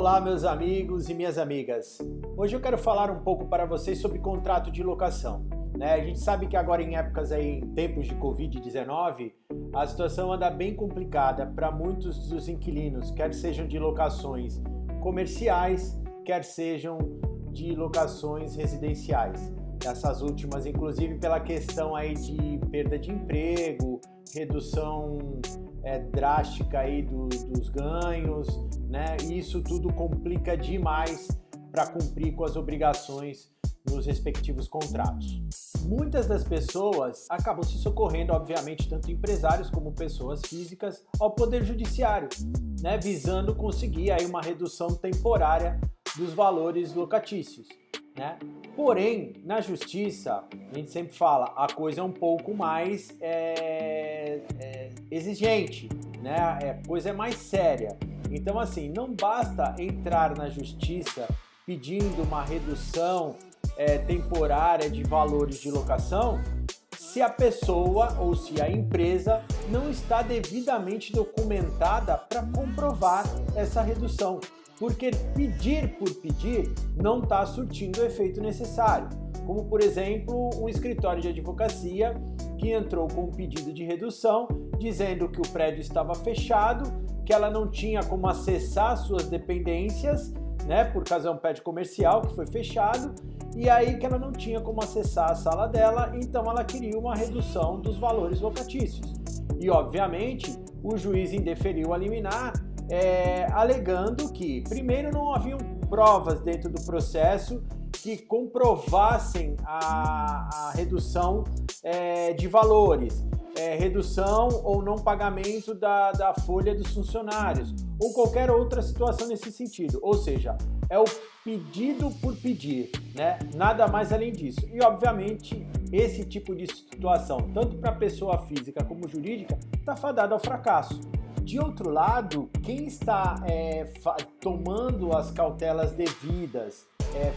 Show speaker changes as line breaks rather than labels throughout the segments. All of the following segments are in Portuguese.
Olá, meus amigos e minhas amigas. Hoje eu quero falar um pouco para vocês sobre contrato de locação. A gente sabe que agora em tempos de Covid-19, a situação anda bem complicada para muitos dos inquilinos, quer sejam de locações comerciais, quer sejam de locações residenciais. Essas últimas, inclusive, pela questão aí de perda de emprego, redução drástica aí dos ganhos, né? E isso tudo complica demais para cumprir com as obrigações nos respectivos contratos. Muitas das pessoas acabam se socorrendo, obviamente, tanto empresários como pessoas físicas, ao Poder Judiciário, né? Visando conseguir aí uma redução temporária dos valores locatícios, né? Porém, na justiça, a gente sempre fala, a coisa é um pouco mais exigente, né? A coisa é mais séria. Então, assim, não basta entrar na justiça pedindo uma redução temporária de valores de locação se a pessoa ou se a empresa não está devidamente documentada para comprovar essa redução. Porque pedir por pedir não está surtindo o efeito necessário. Como, por exemplo, um escritório de advocacia que entrou com um pedido de redução, dizendo que o prédio estava fechado, que ela não tinha como acessar suas dependências, né, por causa de um prédio comercial que foi fechado, e aí que ela não tinha como acessar a sala dela, então ela queria uma redução dos valores locatícios. E, obviamente, o juiz indeferiu a liminar, alegando que, primeiro, não haviam provas dentro do processo que comprovassem a redução de valores, redução ou não pagamento da folha dos funcionários, ou qualquer outra situação nesse sentido. Ou seja, é o pedido por pedir, né? Nada mais além disso. E, obviamente, esse tipo de situação, tanto para a pessoa física como jurídica, está fadado ao fracasso. De outro lado, quem está tomando as cautelas devidas,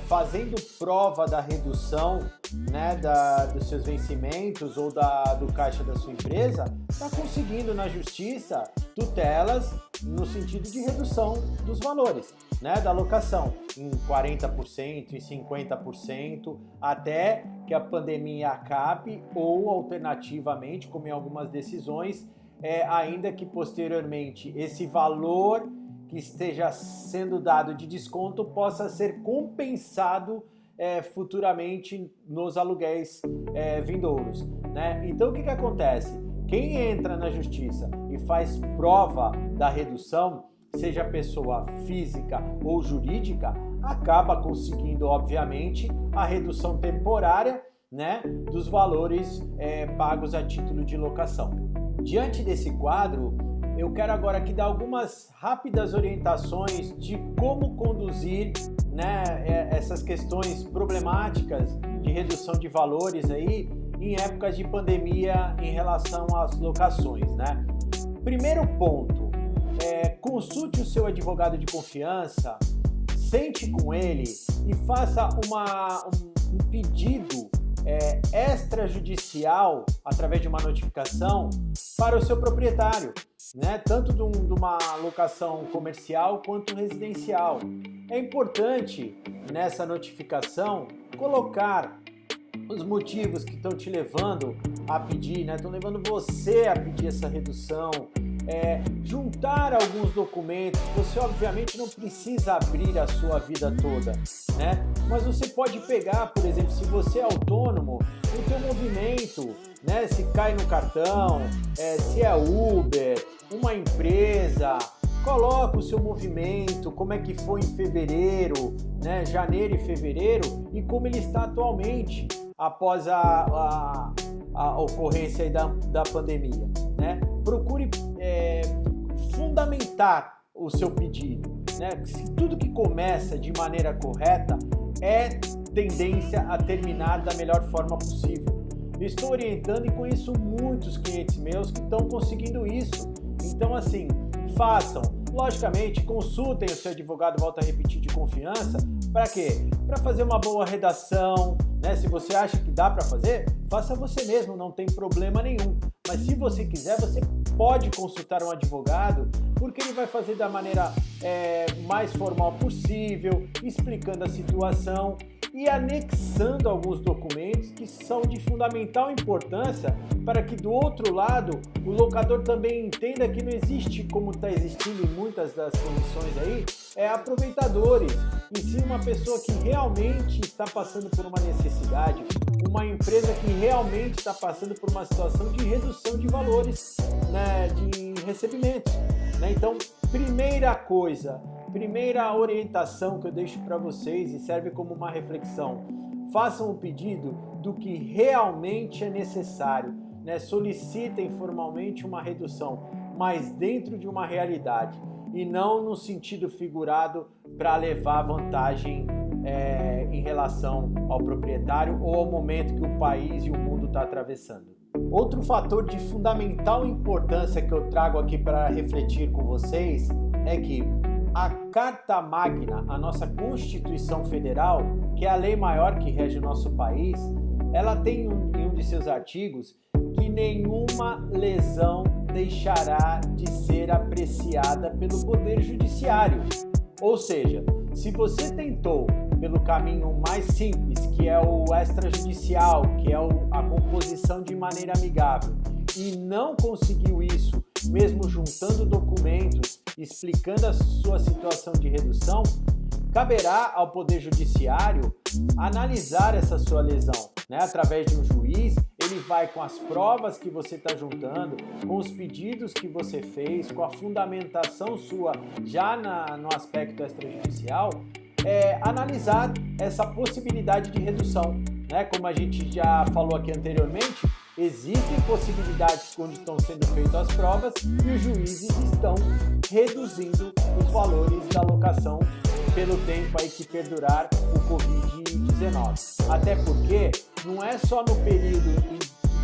fazendo prova da redução, né, dos seus vencimentos ou do caixa da sua empresa, está conseguindo na justiça tutelas no sentido de redução dos valores, né, da locação em 40%, em 50%, até que a pandemia acabe ou, alternativamente, como em algumas decisões, ainda que posteriormente esse valor que esteja sendo dado de desconto possa ser compensado futuramente nos aluguéis vindouros, né? Então o que acontece? Quem entra na justiça e faz prova da redução, seja pessoa física ou jurídica, acaba conseguindo, obviamente, a redução temporária, né, dos valores pagos a título de locação. Diante desse quadro, eu quero agora aqui dar algumas rápidas orientações de como conduzir, né, essas questões problemáticas de redução de valores aí em épocas de pandemia em relação às locações, né? Primeiro ponto, consulte o seu advogado de confiança, sente com ele e faça um pedido extrajudicial através de uma notificação para o seu proprietário, né? Tanto de uma locação comercial quanto residencial. É importante nessa notificação colocar os motivos que estão te levando a pedir, né? Estão levando você a pedir essa redução, juntar alguns documentos. Você obviamente não precisa abrir a sua vida toda, né? Mas você pode pegar, por exemplo, se você é autônomo, o teu movimento, né? Se cai no cartão, se é Uber, uma empresa, coloca o seu movimento, como é que foi em fevereiro, né? Janeiro e fevereiro, e como ele está atualmente após a ocorrência aí da pandemia, né? Procure fundamentar o seu pedido, né? Se tudo que começa de maneira correta é tendência a terminar da melhor forma possível. Eu estou orientando e conheço muitos clientes meus que estão conseguindo isso. Então, assim, façam. Logicamente, consultem o seu advogado, volto a repetir, de confiança. Para quê? Para fazer uma boa redação, né? Se você acha que dá para fazer, faça você mesmo, não tem problema nenhum. Mas se você quiser, você pode consultar um advogado, porque ele vai fazer da maneira mais formal possível, explicando a situação e anexando alguns documentos que são de fundamental importância para que do outro lado o locador também entenda que não existe, como está existindo em muitas das condições aí, aproveitadores, e sim uma pessoa que realmente está passando por uma necessidade, uma empresa que realmente está passando por uma situação de redução de valores, né, de recebimentos, né? Então, primeira orientação que eu deixo para vocês e serve como uma reflexão: façam o pedido do que realmente é necessário, né? Solicitem formalmente uma redução, mas dentro de uma realidade e não no sentido figurado para levar vantagem em relação ao proprietário ou ao momento que o país e o mundo está atravessando. Outro fator de fundamental importância que eu trago aqui para refletir com vocês é que a Carta Magna, a nossa Constituição Federal, que é a lei maior que rege o nosso país, ela tem em um de seus artigos que nenhuma lesão deixará de ser apreciada pelo Poder Judiciário. Ou seja, se você tentou pelo caminho mais simples, que é o extrajudicial, que é a composição de maneira amigável, e não conseguiu isso, mesmo juntando documentos, explicando a sua situação de redução, caberá ao Poder Judiciário analisar essa sua lesão, né? Através de um juiz, ele vai com as provas que você está juntando, com os pedidos que você fez, com a fundamentação sua já no aspecto extrajudicial, analisar essa possibilidade de redução, né? Como a gente já falou aqui anteriormente, existem possibilidades onde estão sendo feitas as provas e os juízes estão reduzindo os valores da locação pelo tempo aí que perdurar o Covid-19. Até porque não é só no período em que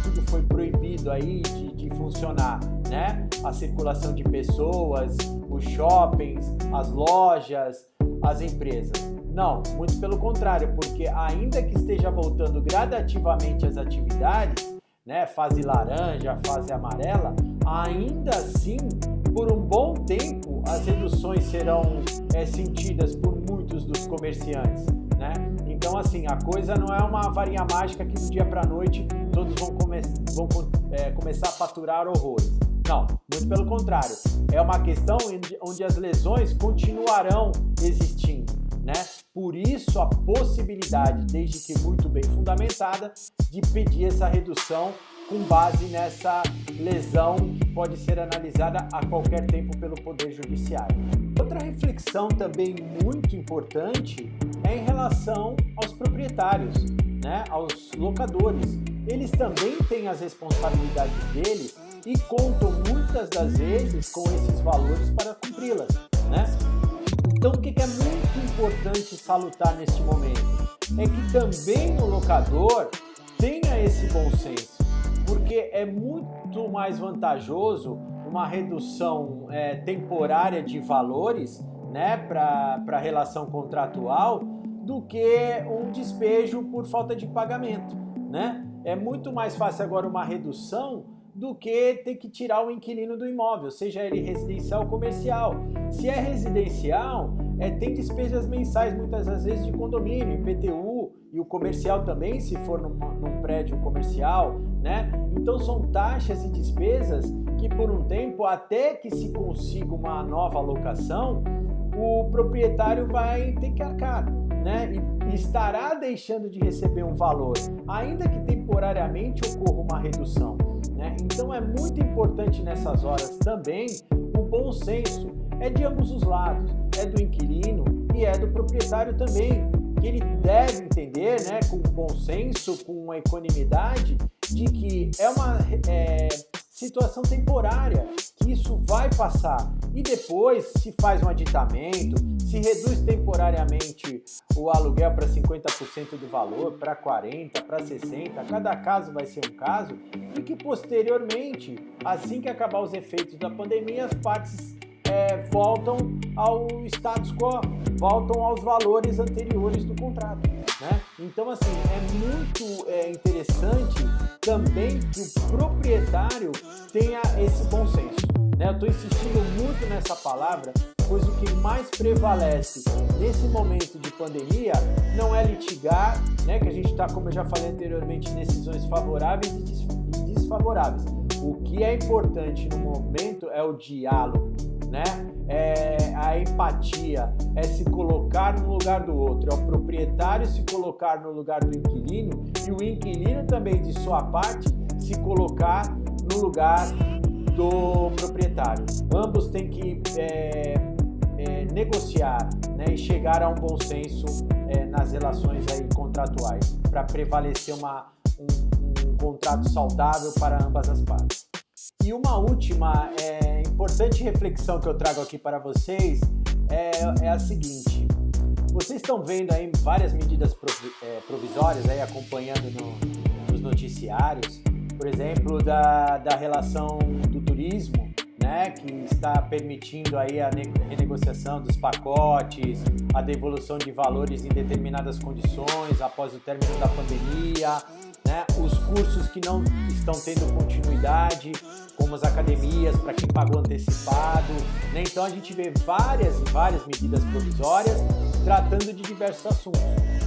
tudo foi proibido aí de funcionar, né? A circulação de pessoas, os shoppings, as lojas, as empresas. Não, muito pelo contrário, porque ainda que esteja voltando gradativamente as atividades, né, fase laranja, fase amarela, ainda assim, por um bom tempo, as reduções serão sentidas por muitos dos comerciantes, né? Então, assim, a coisa não é uma varinha mágica que do dia para a noite todos vão começar a faturar horrores. Não, muito pelo contrário. É uma questão onde as lesões continuarão existindo, né? Por isso a possibilidade, desde que muito bem fundamentada, de pedir essa redução com base nessa lesão que pode ser analisada a qualquer tempo pelo Poder Judiciário. Outra reflexão também muito importante é em relação aos proprietários, né? Aos locadores. Eles também têm as responsabilidades deles e contam muitas das vezes com esses valores para cumpri-las, né? Então, o que é muito importante salutar neste momento é que também o locador tenha esse bom senso, porque é muito mais vantajoso uma redução temporária de valores, né, para a relação contratual do que um despejo por falta de pagamento, né? É muito mais fácil agora uma redução do que ter que tirar o inquilino do imóvel, seja ele residencial ou comercial. Se é residencial, tem despesas mensais, muitas das vezes de condomínio, IPTU, e o comercial também, se for num prédio comercial, né? Então são taxas e despesas que por um tempo, até que se consiga uma nova locação, o proprietário vai ter que arcar, né? E estará deixando de receber um valor, ainda que temporariamente ocorra uma redução, né? Então é muito importante nessas horas também o bom senso, de ambos os lados, do inquilino e do proprietário também, que ele deve entender, né, com bom senso, com uma equanimidade, de que é uma situação temporária, que isso vai passar e depois se faz um aditamento, se reduz temporariamente o aluguel para 50% do valor, para 40%, para 60%, cada caso vai ser um caso, e que posteriormente, assim que acabar os efeitos da pandemia, as partes voltam ao status quo, voltam aos valores anteriores do contrato. né? Então, assim, é muito interessante também que o proprietário tenha esse bom senso, né? Eu estou insistindo muito nessa palavra, pois o que mais prevalece nesse momento de pandemia não é litigar, né? Que a gente está, como eu já falei anteriormente, em decisões favoráveis e desfavoráveis. O que é importante no momento é o diálogo, né? É a empatia, é se colocar no lugar do outro, é o proprietário se colocar no lugar do inquilino e o inquilino também, de sua parte, se colocar no lugar do proprietário. Ambos têm que negociar, né, e chegar a um bom senso nas relações aí contratuais para prevalecer um contrato saudável para ambas as partes. E uma última importante reflexão que eu trago aqui para vocês é a seguinte: vocês estão vendo aí várias medidas provisórias aí acompanhando nos noticiários, por exemplo, da relação do turismo, né, que está permitindo aí a renegociação dos pacotes, a devolução de valores em determinadas condições após o término da pandemia, né, os cursos que não estão tendo continuidade, como as academias para quem pagou antecipado, né? Então a gente vê várias medidas provisórias tratando de diversos assuntos.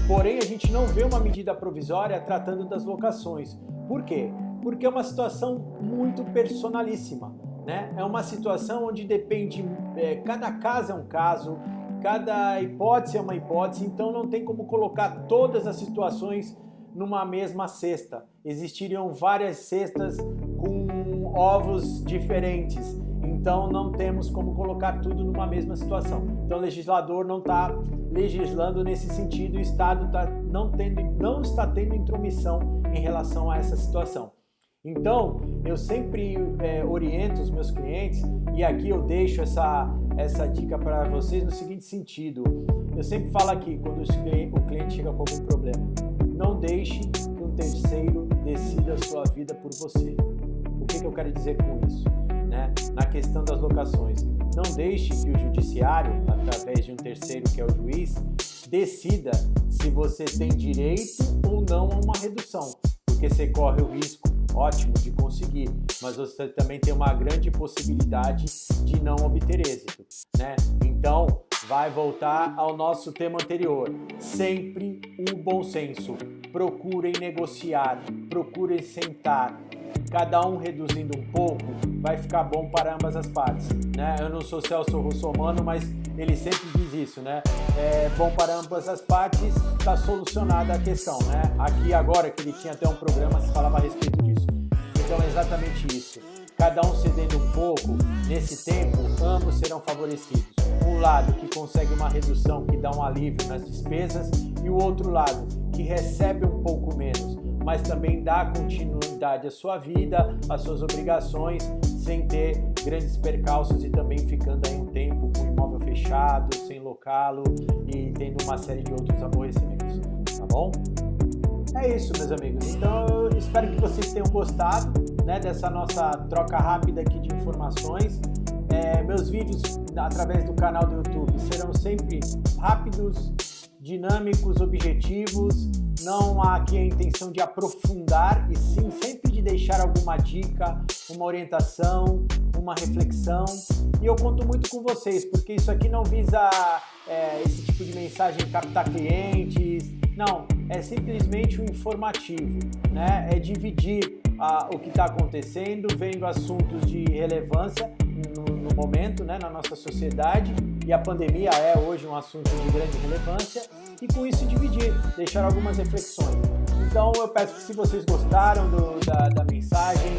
Porém, a gente não vê uma medida provisória tratando das locações. Por quê? Porque é uma situação muito personalíssima, né? É uma situação onde depende, cada caso é um caso, cada hipótese é uma hipótese, então não tem como colocar todas as situações numa mesma cesta. Existiriam várias cestas com ovos diferentes, então não temos como colocar tudo numa mesma situação. Então o legislador não está legislando nesse sentido, o Estado não está tendo intromissão em relação a essa situação. Então, eu sempre oriento os meus clientes, e aqui eu deixo essa dica para vocês no seguinte sentido. Eu sempre falo aqui, quando o cliente chega com algum problema, não deixe que um terceiro decida a sua vida por você. O que eu quero dizer com isso? Né? Na questão das locações, não deixe que o judiciário, através de um terceiro que é o juiz, decida se você tem direito ou não a uma redução, porque você corre o risco, ótimo, de conseguir, mas você também tem uma grande possibilidade de não obter êxito, né? Então, vai voltar ao nosso tema anterior. Sempre o bom senso. Procurem negociar, procurem sentar. Cada um reduzindo um pouco, vai ficar bom para ambas as partes, né? Eu não sou Celso Russomano, mas ele sempre diz isso, né? É bom para ambas as partes, está solucionada a questão, né? Aqui agora, que ele tinha até um programa que falava a respeito disso. Então é exatamente isso. Cada um cedendo um pouco, nesse tempo, ambos serão favorecidos. Um lado que consegue uma redução, que dá um alívio nas despesas, e o outro lado que recebe um pouco menos, mas também dá continuidade à sua vida, às suas obrigações, sem ter grandes percalços e também ficando aí um tempo com o imóvel fechado, sem locá-lo e tendo uma série de outros aborrecimentos, tá bom? É isso, meus amigos. Então, eu espero que vocês tenham gostado, né, dessa nossa troca rápida aqui de informações. Meus vídeos através do canal do YouTube serão sempre rápidos, dinâmicos, objetivos. Não há aqui a intenção de aprofundar, e sim sempre de deixar alguma dica, uma orientação, uma reflexão. E eu conto muito com vocês, porque isso aqui não visa esse tipo de mensagem captar clientes. Não, é simplesmente um informativo, né? É dividir o que está acontecendo, vendo assuntos de relevância no momento, né, na nossa sociedade, e a pandemia é hoje um assunto de grande relevância, e com isso dividir, deixar algumas reflexões. Então eu peço que, se vocês gostaram da mensagem,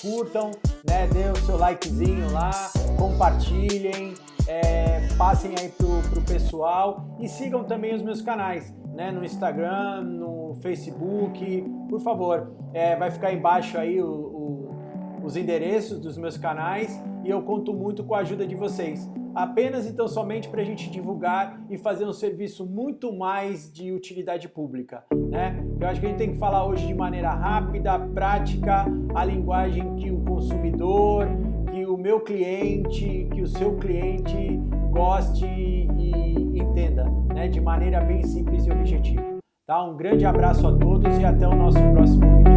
curtam, né, dê o seu likezinho lá, compartilhem, passem aí pro pessoal, e sigam também os meus canais, né, no Instagram, no Facebook, por favor. Vai ficar embaixo aí os endereços dos meus canais, e eu conto muito com a ajuda de vocês. Apenas então somente para a gente divulgar e fazer um serviço muito mais de utilidade pública, né? Eu acho que a gente tem que falar hoje de maneira rápida, prática, a linguagem que o consumidor, que o meu cliente, que o seu cliente goste e entenda, né? De maneira bem simples e objetiva. Tá? Um grande abraço a todos e até o nosso próximo vídeo.